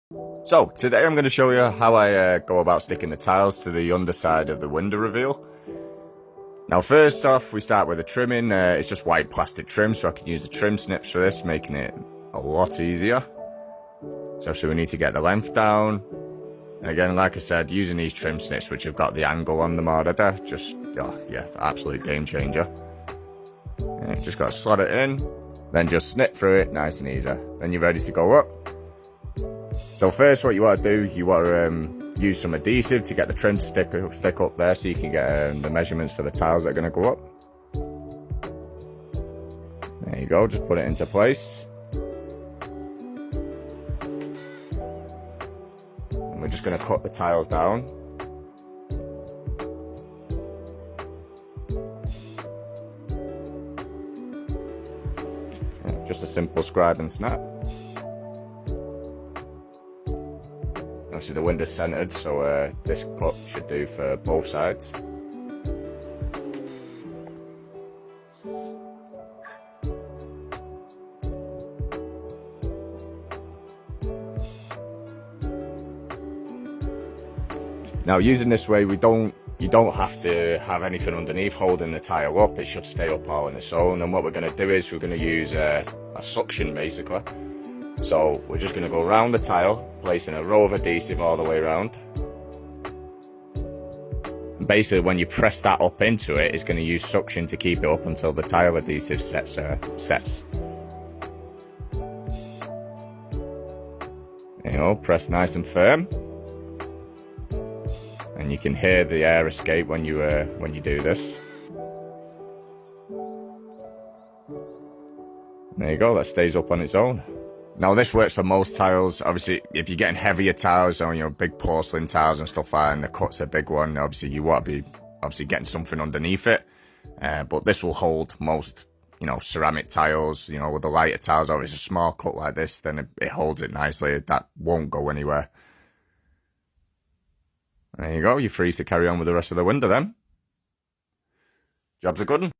So, today I'm going to show you how I go about sticking the tiles to the underside of the window reveal. Now first off, we start with the trimming. It's just white plastic trim, so I can use the trim snips for this, making it a lot easier. So we need to get the length down. And again, like I said, using these trim snips, which have got the angle on them already, just, yeah, absolute game changer. Just got to slot it in, then just snip through it, nice and easy. Then you're ready to go up. So first what you want to do, you want to use some adhesive to get the trim stick up there so you can get the measurements for the tiles that are going to go up. There you go, just put it into place. And we're just going to cut the tiles down. Just a simple scribe and snap. Obviously the window's centered, so this cut should do for both sides. Now using this way, you don't have to have anything underneath holding the tile up. It should stay up all on its own. And what we're going to do is we're going to use a suction basically. So we're just going to go around the tile, placing a row of adhesive all the way around. Basically when you press that up into it, it's going to use suction to keep it up until the tile adhesive sets. There you go, press nice and firm. And you can hear the air escape when you do this. There you go, that stays up on its own. Now this works for most tiles. Obviously, if you're getting heavier tiles, or big porcelain tiles and stuff like that, and the cut's a big one, obviously you want to be getting something underneath it. But this will hold most, ceramic tiles. With the lighter tiles, or if it's a small cut like this, then it holds it nicely. That won't go anywhere. There you go, you're free to carry on with the rest of the window then. Job's a good one.